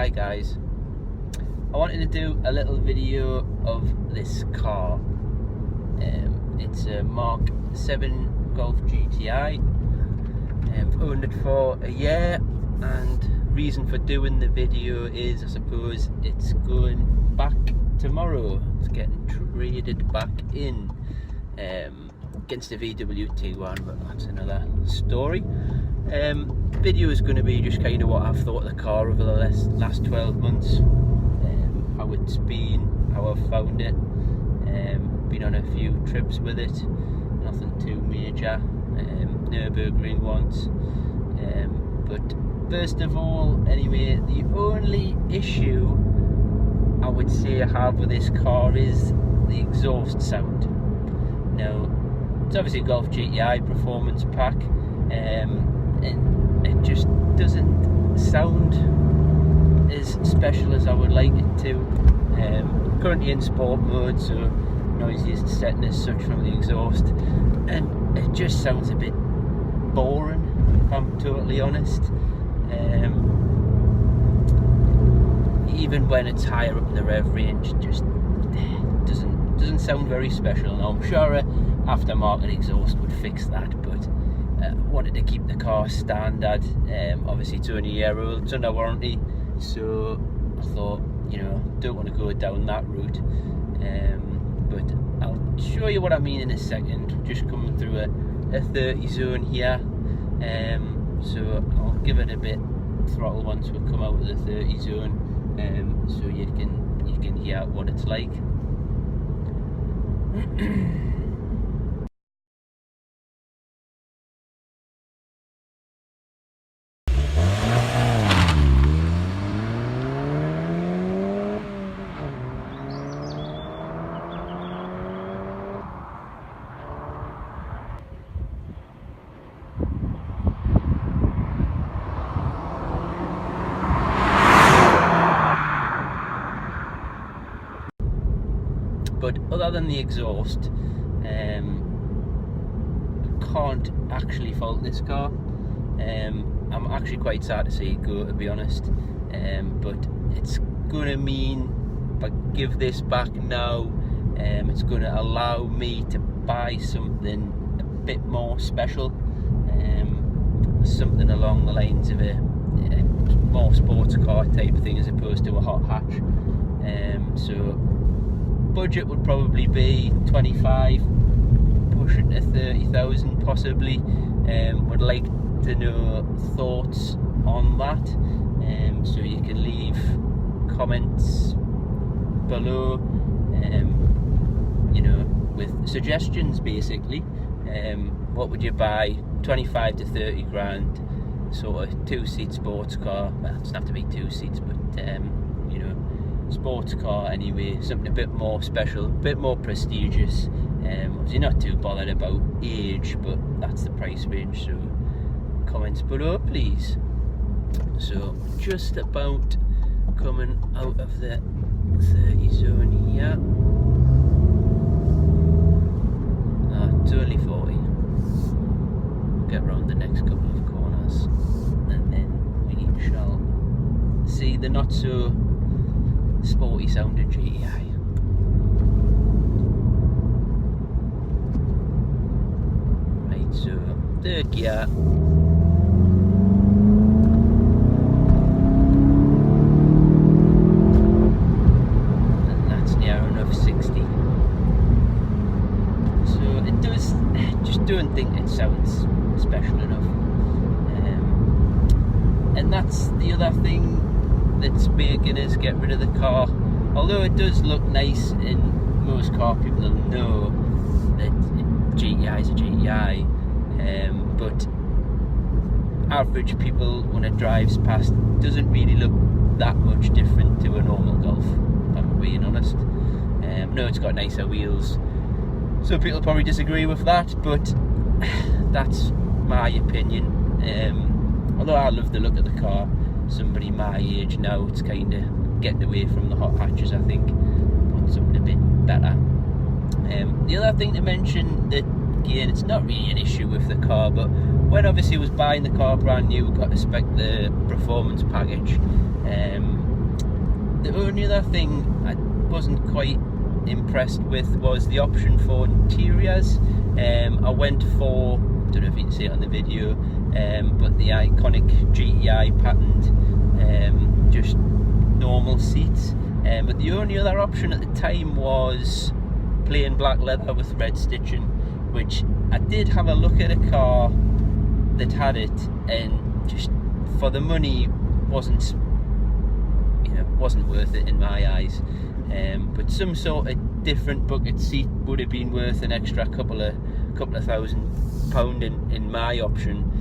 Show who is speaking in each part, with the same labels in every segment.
Speaker 1: GTI, guys. I wanted to do a little video of this car. It's a Mk7 Golf GTI. I've owned it for a year, and reason for doing the video is, I suppose, it's going back tomorrow. It's getting traded back in against the VW T1, but that's another story. Video is going to be just kind of what I've thought of the car over the last 12 months, how it's been, how I've found it. Been on a few trips with it, nothing too major, Nürburgring once, but first of all, anyway, the only issue I would say I have with this car is the exhaust sound. Now, it's obviously a Golf GTI performance pack, and it just doesn't sound as special as I would like it to. Currently in sport mode, so noisiest setting as such from the exhaust, and it just sounds a bit boring, if I'm totally honest. Even when it's higher up in the rev range, it just doesn't sound very special. Now, I'm sure aftermarket exhaust would fix that, but wanted to keep the car standard. Obviously it's only a year old, it's under warranty, so I thought, you know, don't want to go down that route. But I'll show you what I mean in a second. Just coming through a 30 zone here, so I'll give it a bit throttle once we come out of the 30 zone, so you can hear what it's like. But other than the exhaust, I can't actually fault this car. I'm actually quite sad to see it go, to be honest. But it's going to mean, if I give this back now, it's going to allow me to buy something a bit more special. Something along the lines of a more sports car type thing as opposed to a hot hatch. So budget would probably be 25, pushing to 30,000 possibly. Would like to know thoughts on that, so you can leave comments below, you know, with suggestions basically. What would you buy? 25 to 30 grand, sort of 2-seat sports car. Well, it doesn't have to be 2 seats, but you know, sports car anyway, something a bit more special, a bit more prestigious. Obviously not too bothered about age, but that's the price range, so comments below please. So just about coming out of the 30 zone here. It's only 40. We'll get round the next couple of corners, and then we shall see the not so sporty sounding GTI. Right, so third gear. And that's near enough 60. So it does, just don't think it sounds special enough. And that's the other thing that's making us get rid of the car. Although it does look nice, and most car people know that GTI is a GTI, but average people, when it drives past, doesn't really look that much different to a normal Golf, if I'm being honest. No, it's got nicer wheels. Some people probably disagree with that, but that's my opinion. Although I love the look of the car, somebody my age now, it's kind of getting away from the hot hatches, I think. Want something a bit better. The other thing to mention, that again, it's not really an issue with the car, but when obviously I was buying the car brand new, got to spec the performance package, The only other thing I wasn't quite impressed with was the option for interiors. I went for, don't know if you can see it on the video, but the iconic GTI patterned, just normal seats. But the only other option at the time was plain black leather with red stitching, which I did have a look at a car that had it, and just for the money wasn't worth it in my eyes. But some sort of different bucket seat would have been worth an extra couple of £1,000 in my option,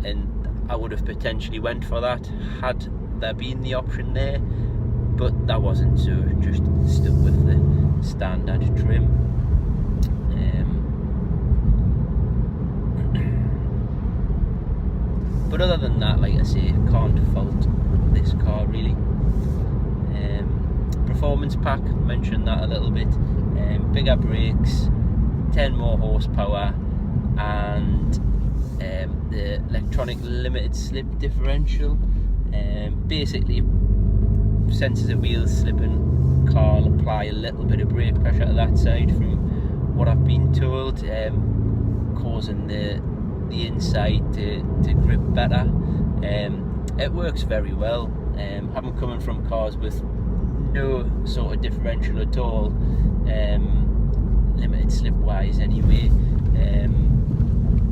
Speaker 1: and I would have potentially went for that had there been the option there, but that wasn't, so just stuck with the standard trim. But other than that, like I say, I can't fault this car really. Performance pack, mentioned that a little bit. Bigger brakes, 10 more horsepower, and the electronic limited slip differential. Basically, senses of wheels slipping, car will apply a little bit of brake pressure to that side from what I've been told, causing the inside to grip better. It works very well. Having coming from cars with no sort of differential at all, limited slip wise anyway,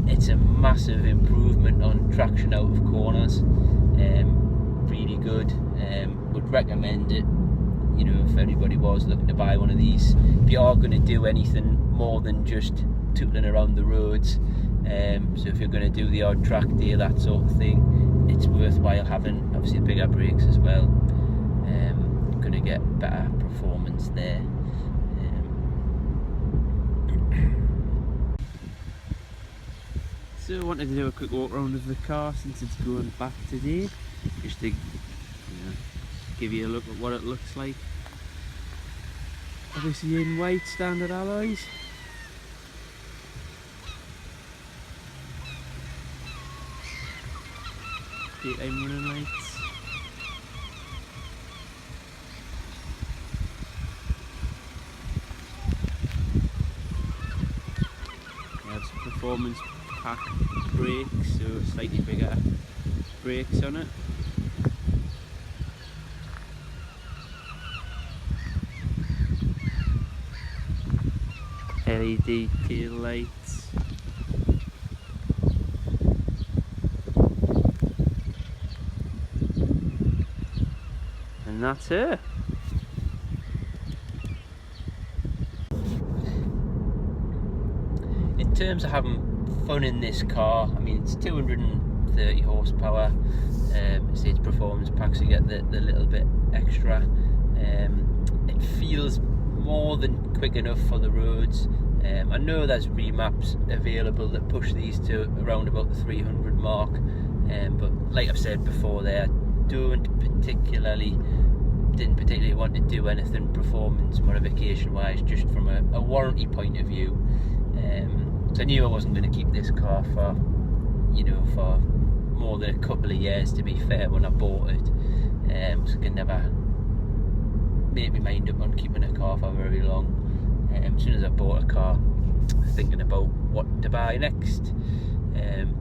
Speaker 1: it's a massive improvement on traction out of corners. Really good. Would recommend it, you know, if anybody was looking to buy one of these. If you are going to do anything more than just tootling around the roads, so if you're going to do the odd track day, that sort of thing, it's worthwhile having obviously bigger brakes as well. Going to get better performance there. So I wanted to do a quick walk around of the car since it's going back today, just to give you a look at what it looks like. Obviously in white standard alloys. Daytime running lights. That's performance pack brakes, so slightly bigger brakes on it. LED tail lights. And that's it. In terms of having fun in this car, I mean, it's 230 horsepower. It's performance pack, so you get the little bit extra. It feels more than quick enough for the roads. I know there's remaps available that push these to around about the 300 mark, but like I've said before there, didn't particularly want to do anything performance modification wise, just from a warranty point of view. So I knew I wasn't going to keep this car for more than a couple of years, to be fair, when I bought it. So I can never make my mind up on keeping a car for very long. As soon as I bought a car, thinking about what to buy next.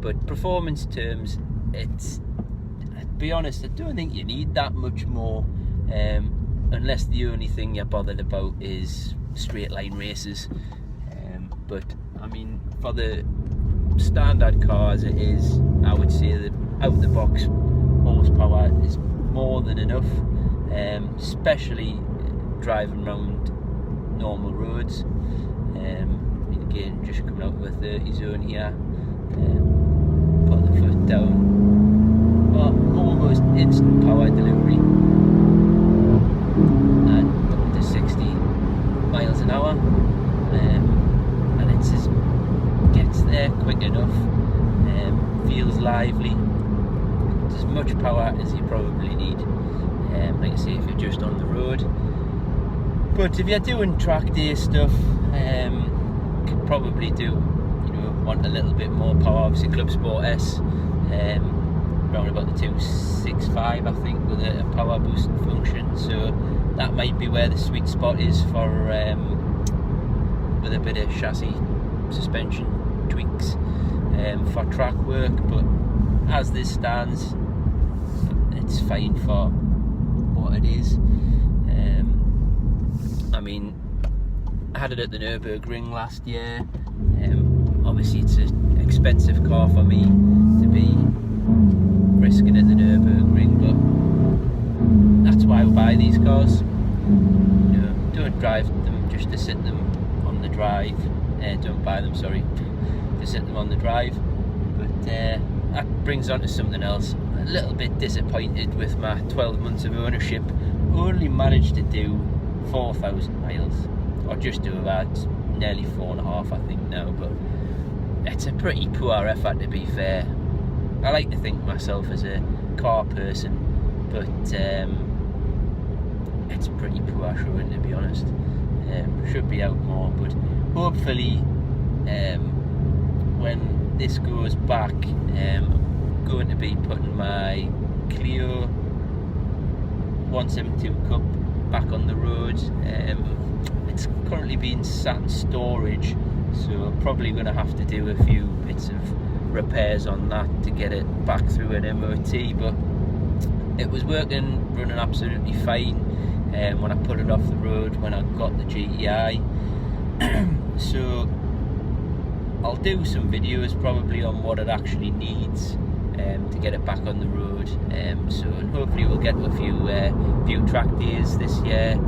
Speaker 1: But performance terms, to be honest, I don't think you need that much more, unless the only thing you're bothered about is straight line races. But I mean, for the standard car as it is, I would say that out the box horsepower is more than enough, especially driving around normal roads. And again, just coming out of a 30 zone here, put the foot down, well, almost instant power delivery, and up to 60 miles an hour, and it just gets there quick enough, feels lively, as much power as you probably need, like I say, if you're just on the road. But if you're doing track day stuff, could probably do, want a little bit more power. Obviously Club Sport S, around about the 260 5, I think, with a power boost function, so that might be where the sweet spot is for with a bit of chassis suspension tweaks for track work. But as this stands, it's fine for what it is. I mean, I had it at the Nürburgring last year. Obviously it's an expensive car for me to be risking at the Nürburgring, but that's why we buy these cars. You know, don't drive them just to sit them on the drive. Don't buy them, sorry, to sit them on the drive. But that brings on to something else. A little bit disappointed with my 12 months of ownership. Only managed to do 4,000 miles, or just do about nearly 4.5, I think now, but it's a pretty poor effort, to be fair. I like to think myself as a car person, but it's pretty poor showing, to be honest. Should be out more, but hopefully when this goes back, I'm going to be putting my Clio 172 Cup back on the road. It's currently being sat in storage, so probably going to have to do a few bits of repairs on that to get it back through an MOT, but it was running absolutely fine when I put it off the road when I got the GTI. So I'll do some videos probably on what it actually needs to get it back on the road. So, and hopefully we'll get to a few track days this year,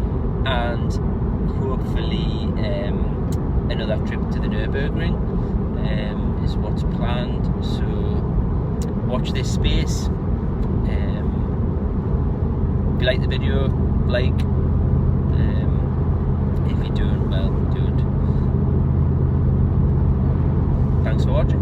Speaker 1: and hopefully another trip to the Nürburgring is what's planned. So watch this space. If you like the video, like. If you don't, well, do it. Thanks for watching.